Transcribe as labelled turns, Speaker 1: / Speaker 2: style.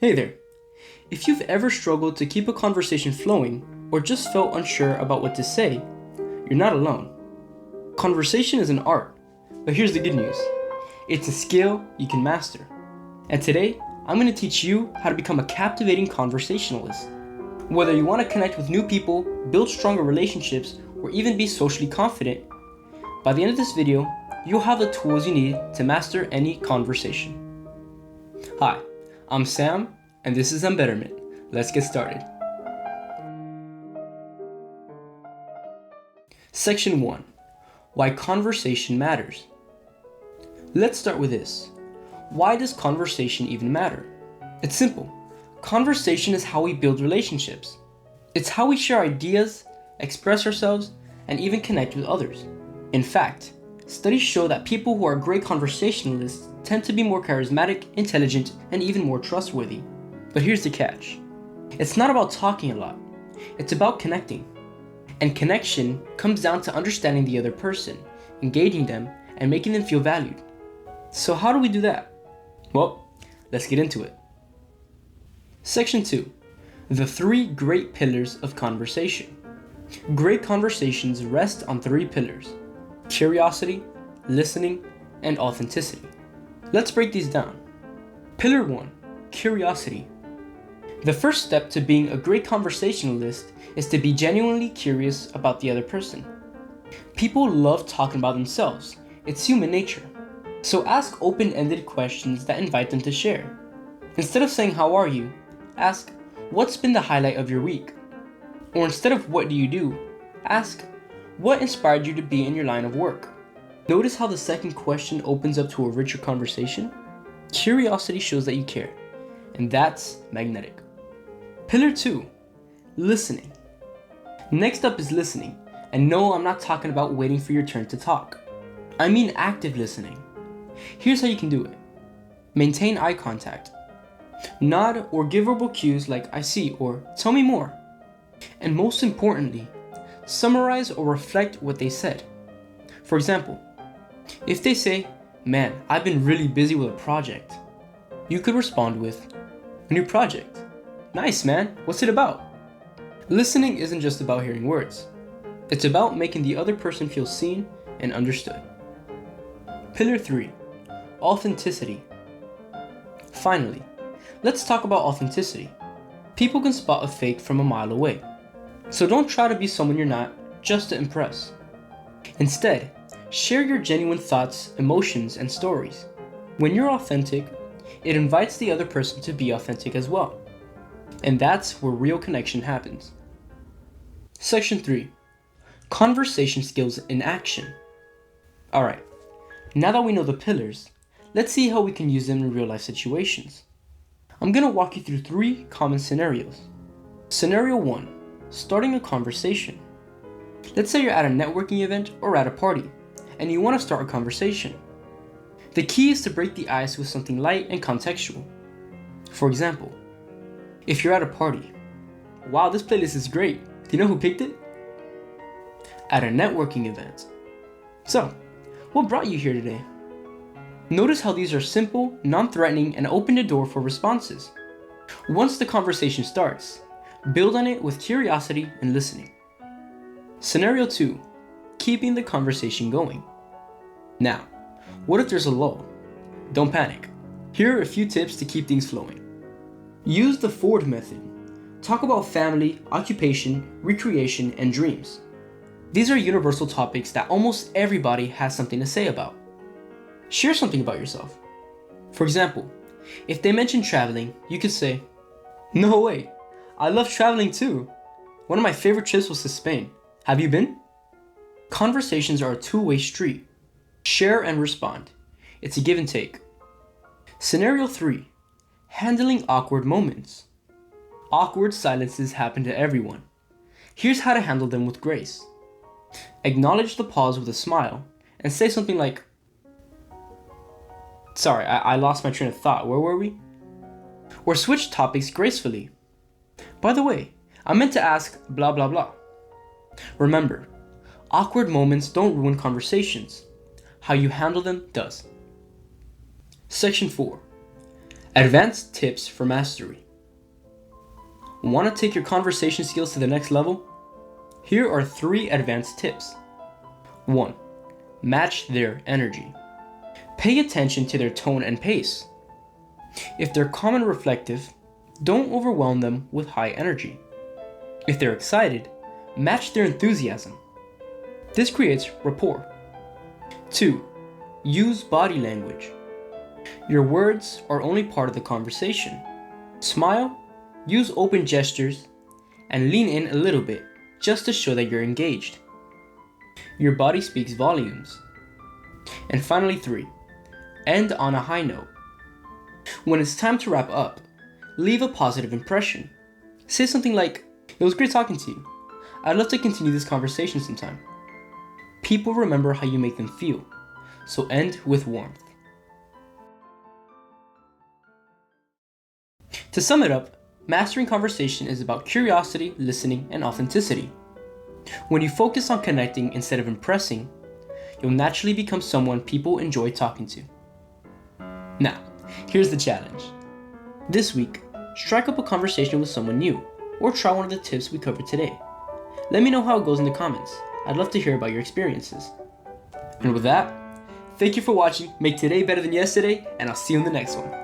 Speaker 1: Hey there. If you've ever struggled to keep a conversation flowing or just felt unsure about what to say, you're not alone. Conversation is an art, but here's the good news. It's a skill you can master. And today, I'm going to teach you how to become a captivating conversationalist. Whether you want to connect with new people, build stronger relationships, or even be socially confident, by the end of this video, you'll have the tools you need to master any conversation. Hi, I'm Sam, and this is Embetterment. Let's get started. Section 1. Why conversation matters. Let's start with this. Why does conversation even matter? It's simple. Conversation is how we build relationships. It's how we share ideas, express ourselves, and even connect with others. In fact, studies show that people who are great conversationalists tend to be more charismatic, intelligent, and even more trustworthy. But here's the catch. It's not about talking a lot. It's about connecting. And connection comes down to understanding the other person, engaging them, and making them feel valued. So how do we do that? Well, let's get into it. Section 2. The 3 great pillars of conversation. Great conversations rest on 3 pillars: curiosity, listening, and authenticity. Let's break these down. Pillar 1. Curiosity. The first step to being a great conversationalist is to be genuinely curious about the other person. People love talking about themselves. It's human nature. So ask open-ended questions that invite them to share. Instead of saying, "How are you?" ask, "What's been the highlight of your week?" Or instead of "What do you do?" ask, "What inspired you to be in your line of work?" Notice how the second question opens up to a richer conversation? Curiosity shows that you care, and that's magnetic. Pillar 2. Listening. Next up is listening, and no, I'm not talking about waiting for your turn to talk. I mean active listening. Here's how you can do it. Maintain eye contact. Nod or give verbal cues like "I see" or "Tell me more." And most importantly, summarize or reflect what they said. For example, if they say, "Man, I've been really busy with a project," you could respond with, "A new project? Nice, man. What's it about?" Listening isn't just about hearing words. It's about making the other person feel seen and understood. Pillar 3. Authenticity. Finally, let's talk about authenticity. People can spot a fake from a mile away. So don't try to be someone you're not just to impress. Instead, share your genuine thoughts, emotions, and stories. When you're authentic, it invites the other person to be authentic as well. And that's where real connection happens. Section 3. Conversation skills in action. Alright, now that we know the pillars, let's see how we can use them in real life situations. I'm going to walk you through 3 common scenarios. Scenario 1. Starting a conversation. Let's say you're at a networking event or at a party, and you want to start a conversation. The key is to break the ice with something light and contextual. For example, if you're at a party, "Wow, this playlist is great. Do you know who picked it?" At a networking event, "So, what brought you here today?" Notice how these are simple, non-threatening, and open the door for responses. Once the conversation starts, build on it with curiosity and listening. Scenario 2. Keeping the conversation going. Now, what if there's a lull? Don't panic. Here are a few tips to keep things flowing. Use the Ford method. Talk about family, occupation, recreation, and dreams. These are universal topics that almost everybody has something to say about. Share something about yourself. For example, if they mention traveling, you could say, "No way, I love traveling too. One of my favorite trips was to Spain. Have you been?" Conversations are a two-way street. Share and respond. It's a give and take. Scenario 3. Handling awkward moments. Awkward silences happen to everyone. Here's how to handle them with grace. Acknowledge the pause with a smile and say something like, "Sorry, I lost my train of thought. Where were we?" Or switch topics gracefully. "By the way, I meant to ask blah blah blah." Remember, awkward moments don't ruin conversations. How you handle them does. Section 4. Advanced tips for mastery. Want to take your conversation skills to the next level? Here are 3 advanced tips. 1. Match their energy. Pay attention to their tone and pace. If they're calm and reflective, don't overwhelm them with high energy. If they're excited, match their enthusiasm. This creates rapport. 2. Use body language. Your words are only part of the conversation. Smile, use open gestures, and lean in a little bit just to show that you're engaged. Your body speaks volumes. And finally 3. End on a high note. When it's time to wrap up, leave a positive impression. Say something like, "It was great talking to you. I'd love to continue this conversation sometime." People remember how you make them feel, so end with warmth. To sum it up, mastering conversation is about curiosity, listening, and authenticity. When you focus on connecting instead of impressing, you'll naturally become someone people enjoy talking to. Now, here's the challenge. This week, strike up a conversation with someone new, or try one of the tips we covered today. Let me know how it goes in the comments. I'd love to hear about your experiences. And with that, thank you for watching. Make today better than yesterday, and I'll see you in the next one.